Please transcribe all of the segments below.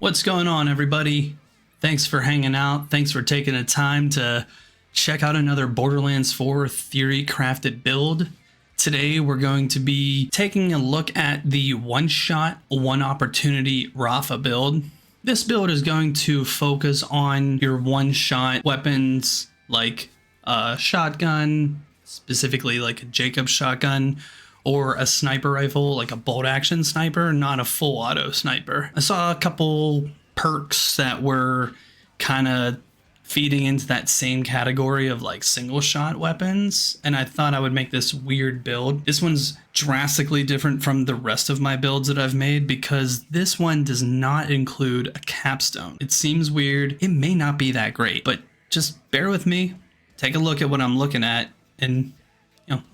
What's going on, everybody? Thanks for hanging out. Thanks for taking the time to check out another Borderlands 4 theory crafted build. Today, we're going to be taking a look at the one-shot, one-opportunity Rafa build. This build is going to focus on your one-shot weapons like a shotgun, specifically like a Jacob's shotgun, or a sniper rifle, like a bolt-action sniper, not a full-auto sniper. I saw a couple perks that were kind of feeding into that same category of like single-shot weapons, and I thought I would make this weird build. This one's drastically different from the rest of my builds that I've made because this one does not include a capstone. It seems weird. It may not be that great, but just bear with me. Take a look at what I'm looking at and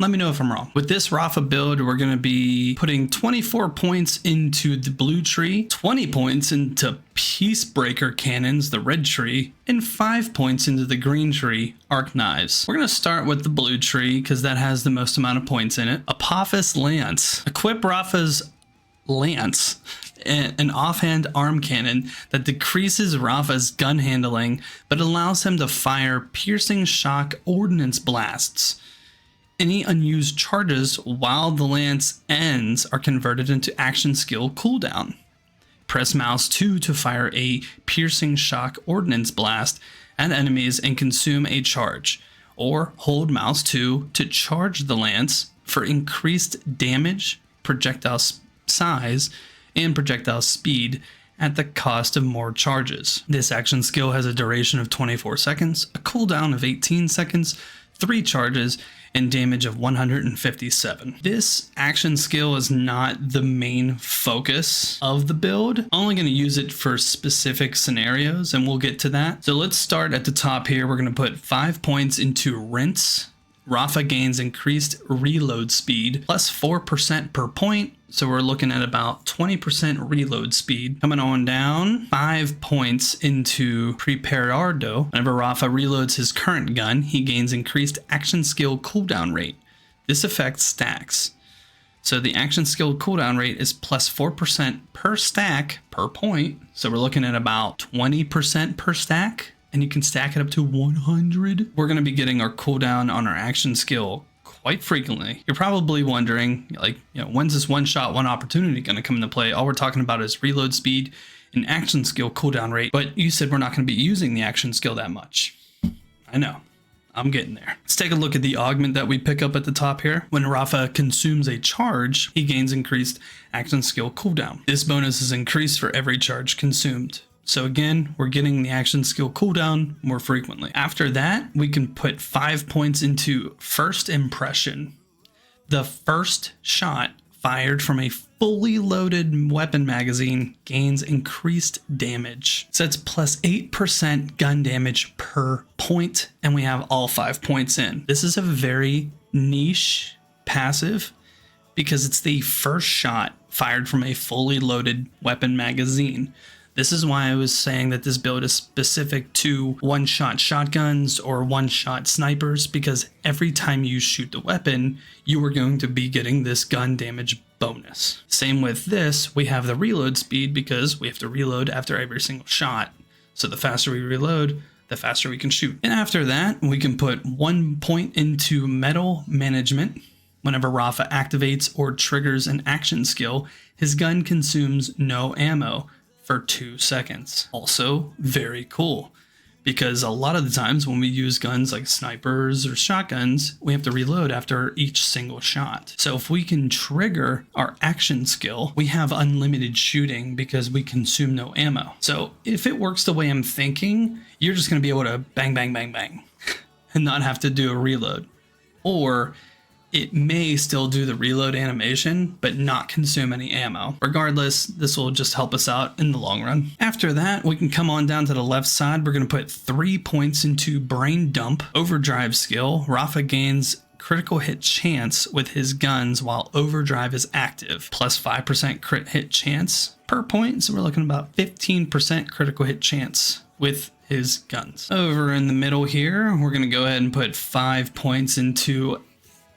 let me know if I'm wrong. With this Rafa build, we're going to be putting 24 points into the blue tree, 20 points into Peacebreaker cannons, the red tree, and 5 points into the green tree, arc knives. We're going to start with the blue tree because that has the most amount of points in it. Apophis Lance. Equip Rafa's Lance, an offhand arm cannon that decreases Rafa's gun handling but allows him to fire piercing shock ordnance blasts. Any unused charges while the lance ends are converted into action skill cooldown. Press mouse 2 to fire a piercing shock ordnance blast at enemies and consume a charge, or hold mouse 2 to charge the lance for increased damage, projectile size, and projectile speed at the cost of more charges. This action skill has a duration of 24 seconds, a cooldown of 18 seconds, 3 charges, and damage of 157. This action skill is not the main focus of the build. I'm only going to use it for specific scenarios, and we'll get to that. So let's start at the top here. We're going to put 5 points into Rinse. Rafa gains increased reload speed, plus 4% per point. So we're looking at about 20% reload speed. Coming on down, 5 points into Preparado. Whenever Rafa reloads his current gun, he gains increased action skill cooldown rate. This effect stacks. So the action skill cooldown rate is plus 4% per stack per point. So we're looking at about 20% per stack, and you can stack it up to 100. We're going to be getting our cooldown on our action skill quite frequently. You're probably wondering, when's this one shot, one opportunity going to come into play? All we're talking about is reload speed and action skill cooldown rate, but you said we're not going to be using the action skill that much. I know. I'm getting there. Let's take a look at the augment that we pick up at the top here. When Rafa consumes a charge, he gains increased action skill cooldown. This bonus is increased for every charge consumed. So again, we're getting the action skill cooldown more frequently. After that, we can put 5 points into First Impression. The first shot fired from a fully loaded weapon magazine gains increased damage. So it's plus 8% gun damage per point, and we have all 5 points in. This is a very niche passive because it's the first shot fired from a fully loaded weapon magazine. This is why I was saying that this build is specific to one-shot shotguns or one-shot snipers, because every time you shoot the weapon, you are going to be getting this gun damage bonus. Same with this, we have the reload speed because we have to reload after every single shot. So the faster we reload, the faster we can shoot. And after that, we can put 1 point into Metal Management. Whenever Rafa activates or triggers an action skill, his gun consumes no ammo for 2 seconds. Also very cool, because a lot of the times when we use guns like snipers or shotguns, we have to reload after each single shot. So if we can trigger our action skill, we have unlimited shooting because we consume no ammo. So if it works the way I'm thinking, you're just going to be able to bang, bang, bang, bang and not have to do a reload. Or it may still do the reload animation, but not consume any ammo. Regardless, this will just help us out in the long run. After that, we can come on down to the left side. We're going to put 3 points into Brain Dump. Overdrive skill. Rafa gains critical hit chance with his guns while overdrive is active. Plus 5% crit hit chance per point. So we're looking about 15% critical hit chance with his guns. Over in the middle here, we're going to go ahead and put 5 points into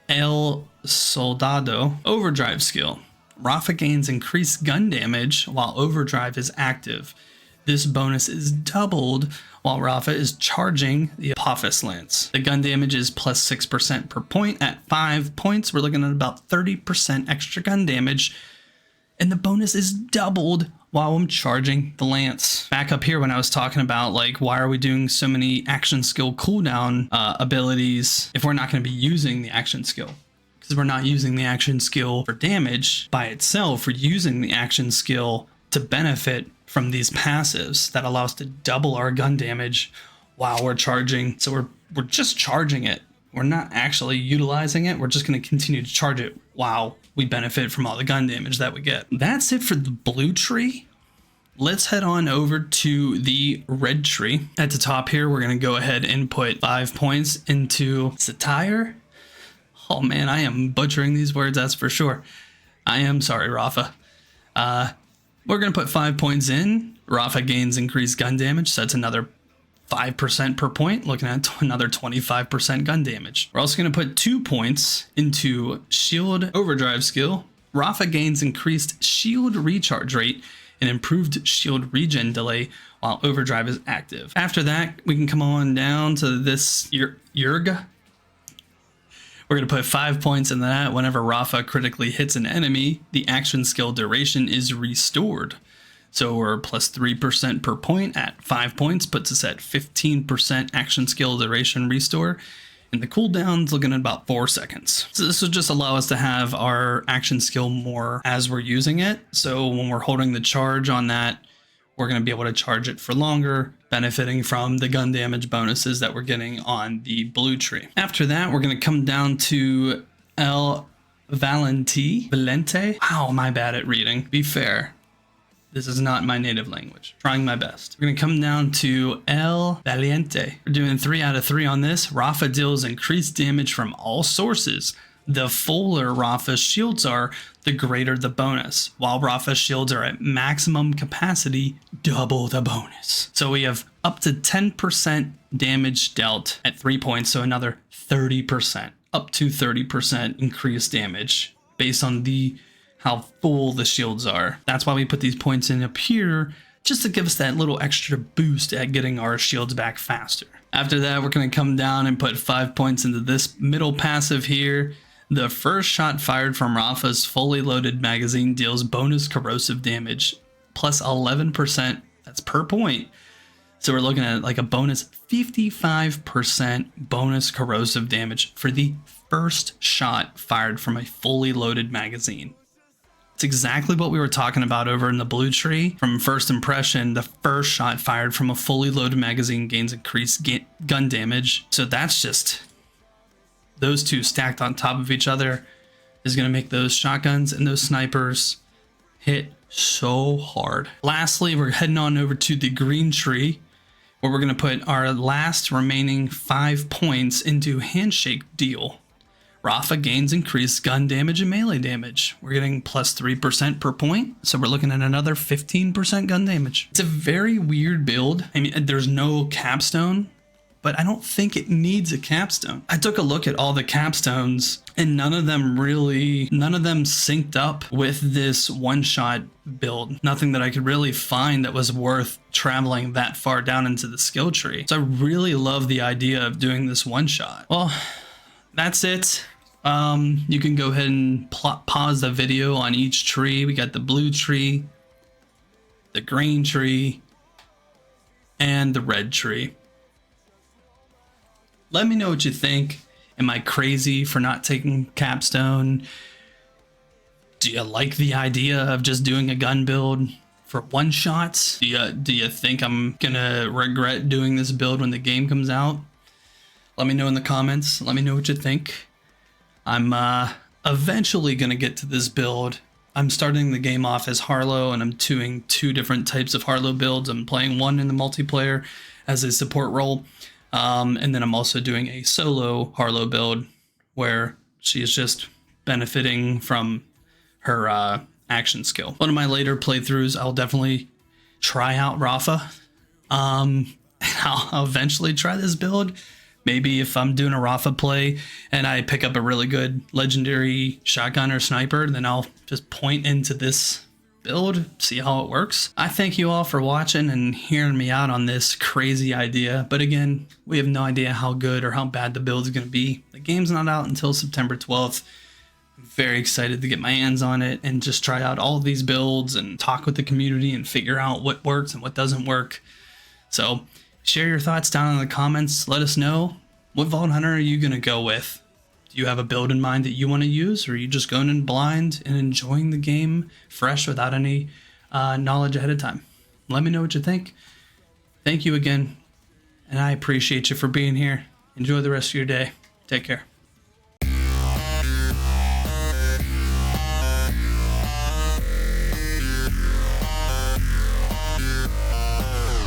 El Soldado. Overdrive skill. Rafa gains increased gun damage while overdrive is active. this bonus is doubled while Rafa is charging the Apophis Lance. The gun damage is plus 6% per point. At 5 points, we're looking at about 30% extra gun damage, and the bonus is doubled while I'm charging the lance. Back up here when I was talking about like, why are we doing so many action skill cooldown abilities if we're not going to be using the action skill? Because we're not using the action skill for damage by itself. We're using the action skill to benefit from these passives that allow us to double our gun damage while we're charging. So we're just charging it. We're not actually utilizing it. We're just going to continue to charge it while we benefit from all the gun damage that we get. That's it for the blue tree. Let's head on over to the red tree. At the top here, we're going to go ahead and put 5 points into satire. Oh man, I am butchering these words, that's for sure. I am sorry, Rafa. We're going to put 5 points in. Rafa gains increased gun damage, so that's another 5% per point, looking at another 25% gun damage. We're also going to put 2 points into shield overdrive skill. Rafa gains increased shield recharge rate and improved shield regen delay while overdrive is active. After that, we can come on down to this Yurga. We're going to put 5 points in that. Whenever Rafa critically hits an enemy, the action skill duration is restored. So we're plus 3% per point at 5 points, puts us at 15% action skill duration restore. And the cooldown's looking at about 4 seconds. So this will just allow us to have our action skill more as we're using it. So when we're holding the charge on that, we're going to be able to charge it for longer, benefiting from the gun damage bonuses that we're getting on the blue tree. After that, we're going to come down to El Valente. Wow, am I bad at reading? Be fair. This is not my native language. Trying my best. We're going to come down to El Valiente. We're doing 3 out of 3 on this. Rafa deals increased damage from all sources. The fuller Rafa's shields are, the greater the bonus. While Rafa's shields are at maximum capacity, double the bonus. So we have up to 10% damage dealt at 3 points, so another 30%, up to 30% increased damage based on how full the shields are. That's why we put these points in up here, just to give us that little extra boost at getting our shields back faster. After that, we're going to come down and put 5 points into this middle passive here. The first shot fired from Rafa's fully loaded magazine deals bonus corrosive damage, plus 11%, that's per point. So we're looking at like a bonus 55% bonus corrosive damage for the first shot fired from a fully loaded magazine. It's exactly what we were talking about over in the blue tree. From first impression, the first shot fired from a fully loaded magazine gains increased gun damage. So that's just, those two stacked on top of each other is going to make those shotguns and those snipers hit so hard. Lastly, we're heading on over to the green tree, where we're going to put our last remaining 5 points into handshake deal. Rafa gains increased gun damage and melee damage. We're getting plus 3% per point, so we're looking at another 15% gun damage. It's a very weird build. I mean, there's no capstone, but I don't think it needs a capstone. I took a look at all the capstones, and none of them synced up with this one-shot build. Nothing that I could really find that was worth traveling that far down into the skill tree. So I really love the idea of doing this one-shot. Well, that's it. You can go ahead and pause the video on each tree. We got the blue tree, the green tree, and the red tree. Let me know what you think. Am I crazy for not taking capstone? Do you like the idea of just doing a gun build for one shots? Do you think I'm gonna regret doing this build when the game comes out? Let me know in the comments. Let me know what you think. I'm eventually gonna get to this build. I'm starting the game off as Harlow, and I'm doing 2 different types of Harlow builds. I'm playing one in the multiplayer as a support role, and then I'm also doing a solo Harlow build where she is just benefiting from her action skill. One of my later playthroughs, I'll definitely try out Rafa. I'll eventually try this build. Maybe if I'm doing a Rafa play and I pick up a really good legendary shotgun or sniper, then I'll just point into this build, see how it works. I thank you all for watching and hearing me out on this crazy idea. But again, we have no idea how good or how bad the build is going to be. The game's not out until September 12th. I'm very excited to get my hands on it and just try out all of these builds and talk with the community and figure out what works and what doesn't work. So share your thoughts down in the comments. Let us know, what Vault Hunter are you going to go with? Do you have a build in mind that you want to use, or are you just going in blind and enjoying the game fresh without any knowledge ahead of time? Let me know what you think. Thank you again, and I appreciate you for being here. Enjoy the rest of your day. Take care.